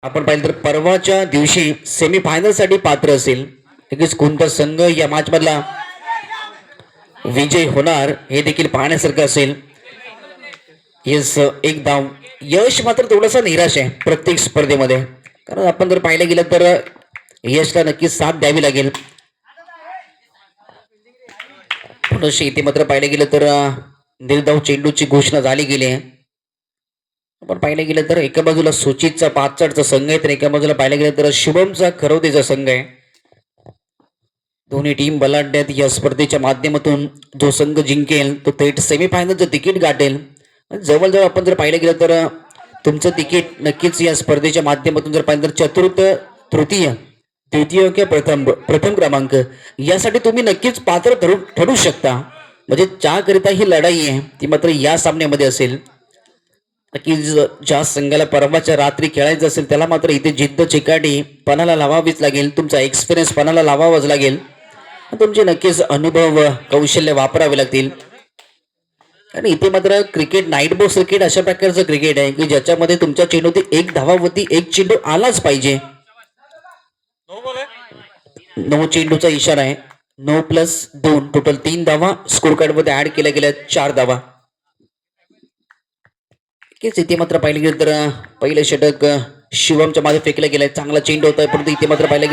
आपण पाहिलं तर परवाच्या दिवशी सेमीफायनल साठी पात्र असेल नक्कीच कोणता संघ या मॅच मधला विजय होणार हे देखील पाहण्यासारखं असेल. येस एक धाव यश मात्र थोडंसं निराश आहे प्रत्येक स्पर्धेमध्ये, कारण आपण जर पाहिलं गेलं तर यशला नक्कीच साथ द्यावी लागेल. पुनश्च इथे मात्र पाहिलं गेलं तर निर्धाव चेंडूची घोषणा झाली गेली आहे. आपण पाहिलं गेलं तर एका बाजूला सुचितचा पाचडचा संघ आहे तर एका बाजूला पाहिलं गेलं तर शुभमचा खरवतेचा संघ आहे. दोन्ही टीम बलाढ्यात या स्पर्धेच्या माध्यमातून जो संघ जिंकेल तो थेट सेमीफायनलचं तिकीट गाठेल. जवळजवळ आपण जर पाहिलं गेलं तर तुमचं तिकीट नक्कीच या स्पर्धेच्या माध्यमातून जर पाहिलं तर चतुर्थ तृतीय तृतीय किंवा प्रथम क्रमांक यासाठी तुम्ही नक्कीच पात्र ठरू शकता. म्हणजे ज्याकरिता ही लढाई आहे ती मात्र या सामन्यामध्ये असेल. नक्कीच ज्या संघाला परवाच्या रात्री खेळायचं असेल त्याला मात्र इथे जिद्द चिकाटी पणाला लावावीच लागेल. तुमचा एक्सपिरियन्स पणाला लावावाच लागेल. तुमचे नक्कीच अनुभव कौशल्य वापरावे लागतील. आणि इथे मात्र क्रिकेट नाईट बॉक्स क्रिकेट अशा प्रकारचं क्रिकेट आहे की ज्याच्यामध्ये तुमच्या चेंडूवरती एक धावावरती एक चेंडू आलाच पाहिजे. 9 चेंडूचा इशारा आहे. 9+2 टोटल 3 धावा स्कोर कार्ड मध्ये ऍड केल्या गेल्या 4 धावा. इथे मात्र पाहिलं गेलं तर पहिलं षटक शिवमच्या मागे फेकलं गेलंय. चांगला चेंडू होता परंतु इथे मात्र पाहिलं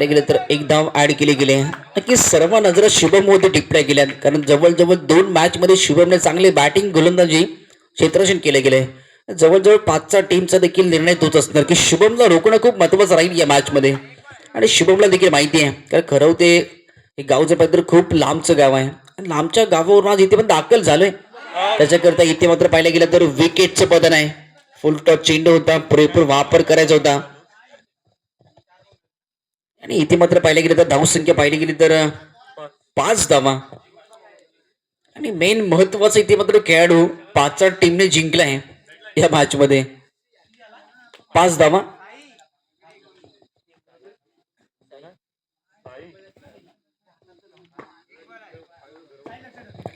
गेलं तर एक धाव ऍड केली गेली. नक्कीच सर्व नजर शुभम मध्ये टिपल्या गेल्या, कारण जवळजवळ 2 मॅच मध्ये शुभमने चांगले बॅटिंग गोलंदाजी क्षेत्ररक्षण केले गेले. जवळजवळ 5चा टीमचा देखील निर्णय तोच असणार की शुभमला रोखणं खूप महत्वाचं राहील या मॅच मध्ये. आणि शुभमला देखील माहिती आहे, कारण खरवते हे गावचं पाहिजे खूप लांबचं गाव आहे. लांबच्या गावावरून आज इथे पण दाखल झालोय. त्याच्याकरता इथे मात्र पाहिलं गेलं तर विकेटचं पतन आहे. फुल टॉस चेंडू होता, पुरेपूर वापर करायचा होता. आणि इथे मात्र पाहिलं गेलं तर धावसंख्या पाहिली गेली तर 5 धावा. आणि मेन महत्वाचं इथे मात्र खेळाडू 5चा टीमने जिंकलाय या मॅच मध्ये. 5 धावा.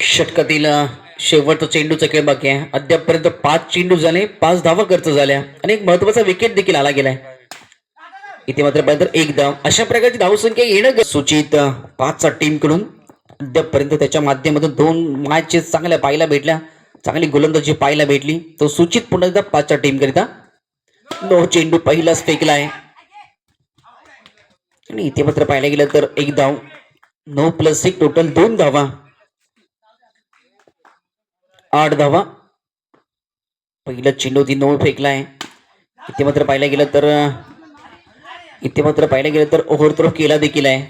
षटकातील शेवटचा चेंडूचा खेळ बाकी आहे. अद्यापपर्यंत 5 चेंडू झाले, 5 धावा खर्च झाल्या आणि एक महत्वाचा विकेट देखील आला गेलाय. इथे मात्र पाहिजे तर एक धाव. अशा प्रकारची धावसंख्या येणं सुचित 5चा टीम कडून अद्यापपर्यंत त्याच्या माध्यमातून 2 मॅचेस चांगल्या पाहायला भेटल्या, चांगली गोलंदाजी पाहायला भेटली. तो सुचित पुन्हा एकदा 5च्या टीम करिता 9 चेंडू पहिलाच फेकला आहे. आणि इथे मात्र पाहायला गेलं तर एक धाव. 9+1 टोटल 2 धावा, 8 धावा. पहिला चेंडू 9 फेकला आहे. इथे मात्र पाहिलं गेलं तर ओव्हरथ्रो केला देखील आहे.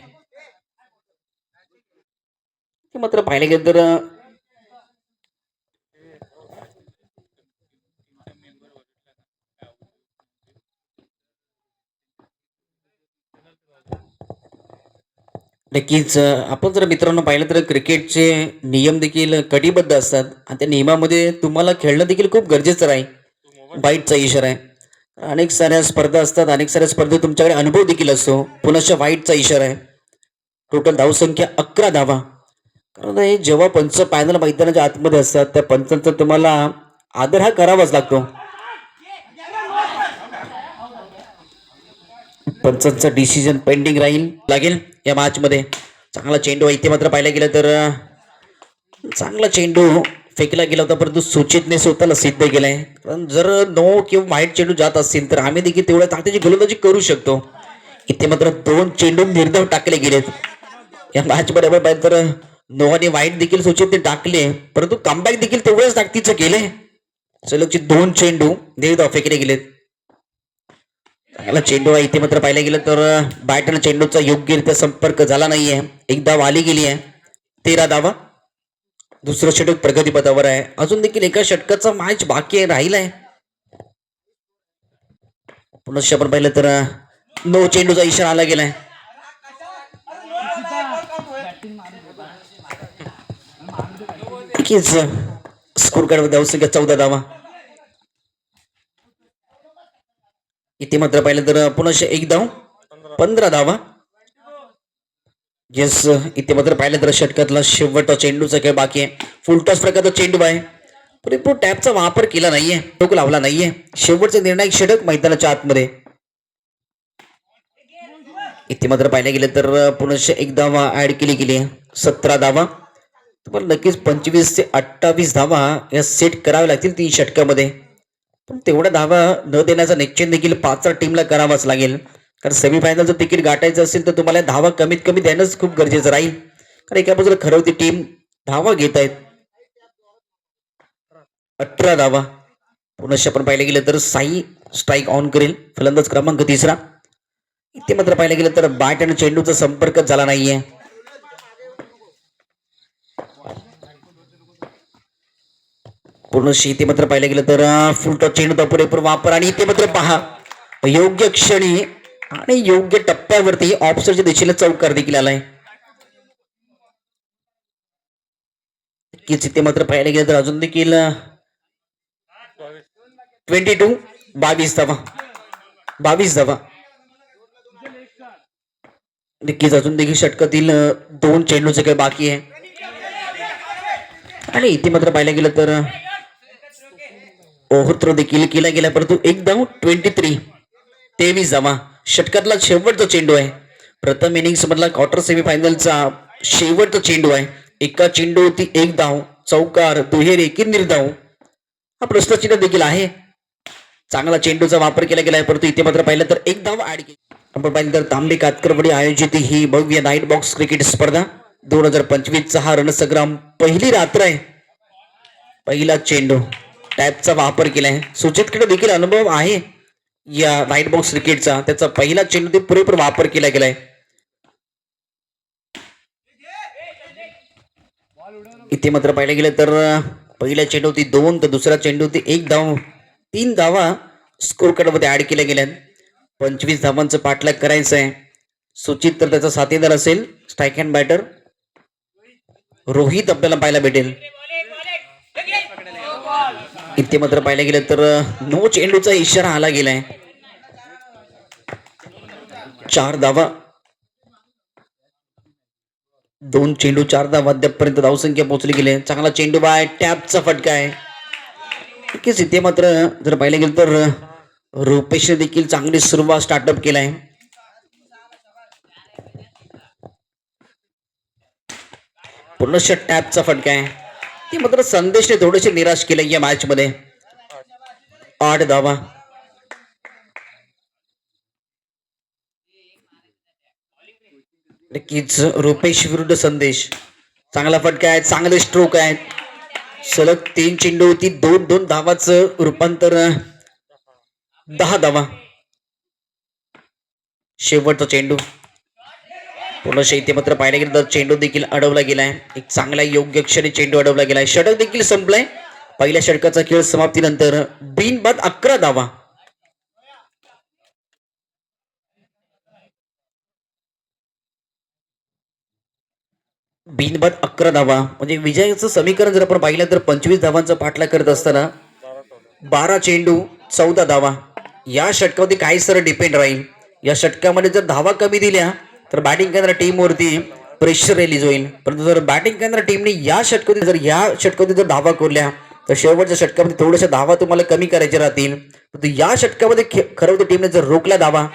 मात्र पाहिलं गेलं तर नक्कीच आपण जर मित्रांनो पाहिलं तर क्रिकेटचे नियम देखील कटिबद्ध असतात आणि त्या नियमामध्ये तुम्हाला खेळणं देखील खूप गरजेचं आहे. वाईटचा इशारा आहे. अनेक साऱ्या स्पर्धा असतात, अनेक साऱ्या स्पर्धेत तुमच्याकडे अनुभव देखील असतो. पुनश्च वाईटचा इशारा आहे. टोटल धावसंख्या 11 धावा. कारण हे जेव्हा पंच फायनल मैदानाच्या आतमध्ये असतात त्या पंचांचा तुम्हाला आदर हा करावाच लागतो. पंचांचा डिसिजन पेंडिंग लागेल या मॅच मध्ये. चांगला चेंडू इथे मात्र पाहिलं गेलं तर चांगला चेंडू फेकला गेला होता परंतु सुचितने स्वतःला सिद्ध केलंय. कारण जर 9 किंवा वाईट चेंडू जात असतील तर आम्ही देखील तेवढ्या ताकदीची गोलंदाजी करू शकतो. इथे मात्र 2 चेंडू निर्धाव टाकले गेलेत या मॅच मध्ये. पाहिजे तर 9 आणि वाईट देखील सुचितने टाकले परंतु कमबॅक देखील तेवढ्याच ताकदीचं केलंय. सलगचे 2 चेंडू निर्धाव फेकले गेलेत. चांगला चेंडू आहे. इथे मात्र पाहिलं गेलं तर बॅटन चेंडूचा योग्यरित्या संपर्क झाला नाहीये. एक धाव आली गेली आहे. 13 धावा. दुसरं षटक प्रगतीपथावर आहे. अजून देखील एका षटकाचा मॅच बाकी आहे राहिलाय. पुनश्च आपण पाहिलं तर 9 चेंडूचा इशारा आला गेलाय. स्कोर कार्ड धावसंख्या 14 धावा. इथे मात्र पाहिलं तर पुनश्च एक धाव, 15 धावा. येस इथे मात्र पाहिलं तर षटकातला शेवटचा चेंडूचा खेळ बाकी आहे. फुल टॉस प्रकारचा चेंडू आहे. पुरेपूर टॅपचा वापर केला नाहीये, टोक लावला नाहीये. शेवटचा निर्णायक षटक मैदानाच्या आतमध्ये. इथे मात्र पाहायला गेलं तर पुनश्च एक धावा ऍड केली गेली आहे. 17 धावा. तुम्हाला नक्कीच 25 ते 28 धावा या सेट कराव्या लागतील 3 षटकामध्ये. पण तेवढ्या धावा न देण्याचा निश्चय देखील 5 टीमला करावाच लागेल. कारण सेमीफायनलचं तिकीट गाठायचं असेल तर तुम्हाला धावा कमीत कमी देणंच खूप गरजेचं राहील. कारण एका बाजूला ठरवती टीम धावा घेत आहेत. 18 धावा. पुनश्च आपण पाहिलं गेलं तर साई स्ट्राईक ऑन करेल, फलंदाज क्रमांक 3. इथे मात्र पाहिलं गेलं तर बॅट आणि चेंडूचा संपर्क झाला नाहीये. पूर्ण इथे मात्र पाहिलं गेलं तर फुल टॉस चेंडूचा पुरेपूर वापर आणि इथे मात्र पहा योग्य क्षणी आणि योग्य टप्प्यावरती ऑफसाईडच्या दिशेला चौकार देखील आलाय. इथे मात्र पाहायला गेलं तर अजून देखील 22 धावा. 22 धावा. नक्कीच अजून देखील षटकातील 2 चेंडूचे काही बाकी आहे. आणि इथे मात्र पाहायला गेलं तर ओव्हरथ्रो देखील केला गेला, परंतु एक धाव 23 धावा. षटकातला शेवटचा चेंडू आहे. प्रथम इनिंग्स मधला क्वार्टर सेमीफायनलचा शेवटचा चेंडू आहे. एका चेंडूवरती 1 धाव, चौकार, दुहेरी की निर्धाव हा प्रश्नचिन्ह देखील आहे. चांगला चेंडूचा वापर केला गेला आहे, परंतु इथे मात्र पाहिलं तर 1 धाव ऍड केली. आपण पाहिलं तर तांबे कातकरवाडी आयोजित ही भव्य नाईट बॉक्स क्रिकेट स्पर्धा 2025चा हा रणसंग्राम पहिली रात्र आहे. पहिला चेंडू टॅपचा वापर केलाय. सुचितकडे देखील अनुभव आहे या नाईट बॉक्स क्रिकेटचा. त्याचा पहिला चेंडू ते पुरेपूर वापर केला गेलाय. इथे मात्र पाहिलं गेलं तर पहिल्या चेंडू ती 2 तर दुसरा चेंडू ती 1 धाव. 3 धावा स्कोर कार्ड मध्ये ऍड केल्या गेल्या. 25 धावांचं पाठलाग करायचं आहे. सुचित तर त्याचा साथीदार असेल. स्ट्राईक हँड बॅटर रोहित आपल्याला पाहायला भेटेल. इथे मात्र पाहायला गेलं तर नो चेंडूचा इशारा आला गेलाय. 4 धावा. 2 चेंडू 4 धावा अद्यापपर्यंत धावसंख्या पोहोचली गेली. चांगला चेंडू बाय टॅपचा फटका आहे. नक्कीच इथे मात्र जर पाहिलं गेलं तर रुपेशने देखील चांगली सुरुवात स्टार्टअप केलाय. पुनश्च टॅपचा फटका आहे. ते मात्र संदेशने थोडेसे निराश केले या मॅच मध्ये. 8 धावा. नक्कीच रुपेश विरुद्ध संदेश. चांगला फटका आहे, चांगले स्ट्रोक आहेत. सलग 3 चेंडू होती, 2 धावाचं रूपांतर 10 धावा. शेवटचा चेंडू. पुनश्च इथे मात्र पाहिलं गेलं तर चेंडू देखील अडवला गेलाय. एक चांगला योग्य क्षणी चेंडू अडवला गेलाय. षटक देखील संपलाय. पहिल्या षटकाचा खेळ समाप्तीनंतर बिनबाद 11 धावा. बिनबाद 11 धावा म्हणजे विजयाचं समीकरण जर आपण पाहिलं तर 25 धावांचा पाठलाग करत असताना 12 चेंडू 14 धावा. या षटकावरती काही सर डिपेंड राहील. या षटकामध्ये जर धावा कमी दिल्या तर बॅटिंग करणाऱ्या टीमवरती प्रेशर रिलीज होईल. परंतु जर बॅटिंग करणाऱ्या टीमने या षटकावरती जर धावा कोरल्या तर शेवटच्या षटकामध्ये थोड्याशा धावा तुम्हाला कमी करायच्या राहतील. परंतु या षटकामध्ये खरवती टीमने जर रोखल्या धावा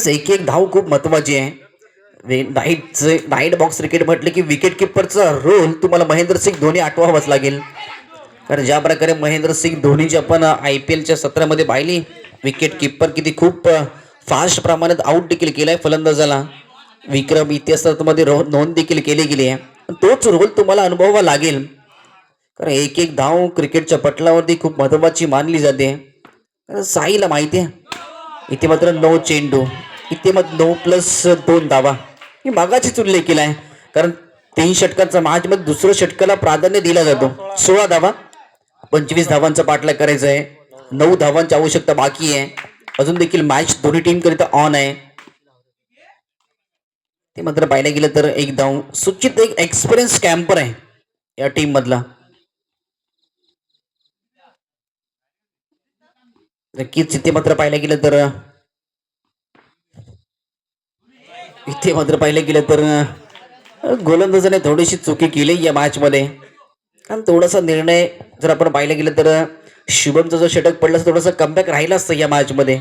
एक धाव खूप महत्वाची आहे. नाईट बॉक्स क्रिकेट म्हटलं की विकेट किपरचा रोल तुम्हाला महेंद्रसिंग धोनी आठवावाच लागेल. कारण ज्या प्रकारे महेंद्रसिंग धोनीची आपण IPLच्या सत्रामध्ये पाहिली, विकेट किपर किती खूप फास्ट प्रमाणात आउट देखील केलाय फलंदाजाला. विक्रम इतिहासामध्ये नोंद देखील केली गेली आहे. तोच रोल तुम्हाला अनुभवावा लागेल. कारण एक धाव क्रिकेटच्या पटलावरती खूप महत्वाची मानली जाते. कारण साईला माहिती आहे इथे मात्र 9 चेंडू, इथे मग 9+2 धावा ही मागाचीच उल्लेख केलाय. कारण 3 षटकांचा मॅच मध्ये दुसऱ्या षटकाला प्राधान्य दिला जातो. 16 धावा. 25 धावांचा पाठलाग करायचा आहे. 9 धावांची आवश्यकता बाकी आहे. अजून देखील मॅच दोन्ही टीम करिता ऑन आहे. ते मात्र पाहिलं गेलं तर 1 धाव. सुचित एक एक्सपिरियन्स कॅम्पर आहे या टीम मधला. नक्कीच इथे मात्र पाहायला गेलं तर इथे मात्र पाहिलं गेलं तर गोलंदाजाने थोडीशी चुकी केली या मॅचमध्ये. कारण थोडासा निर्णय जर आपण पाहिलं गेलं तर शुभमचा जो षटक पडला थोडासा कमबॅक राहिला असतं या मॅचमध्ये.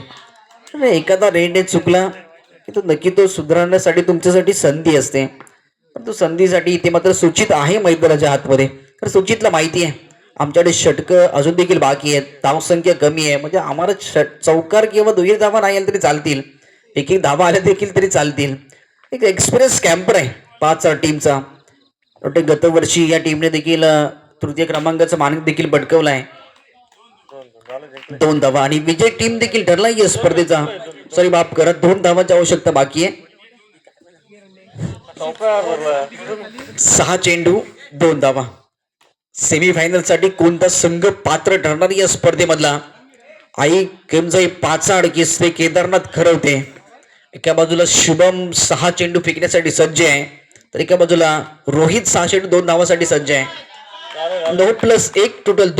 एखादा निर्णय चुकला की तो नक्की तो सुधारण्यासाठी तुमच्यासाठी संधी असते. परंतु संधीसाठी इथे मात्र सूचित आहे मैदानाच्या आतमध्ये. तर सूचितला माहिती आहे आमच्याकडे षटकं अजून देखील बाकी आहेत, धावसंख्या कमी आहे, म्हणजे आम्हाला चौकार किंवा दुहेरी धावा नाही आल्या तरी चालतील, एक एक धावा आल्या देखील तरी चालतील. एक एक्सपिरियन्स कॅम्पर आहे 5 टीमचा. गतवर्षी या टीमने देखील तृतीय क्रमांकाचा मानक देखील पटकवला आहे 2 धावा. आणि विजय टीम देखील ठरला या स्पर्धेचा. सॉरी माफ करा, 2 धावांची आवश्यकता बाकी आहे. 6 चेंडू 2 धावा. सेमीफायनल साठी कोणता संघ पात्र ठरणार या स्पर्धेमधला? आई केमजाई 5 केसरी केदारनाथ खरवते. एका बाजूला शुभम 6 चेंडू फेकण्यासाठी सज्ज आहे, तर एका बाजूला रोहित 6 चेंडू 2 धावासाठी सज्ज आहे. 9+1 टोटल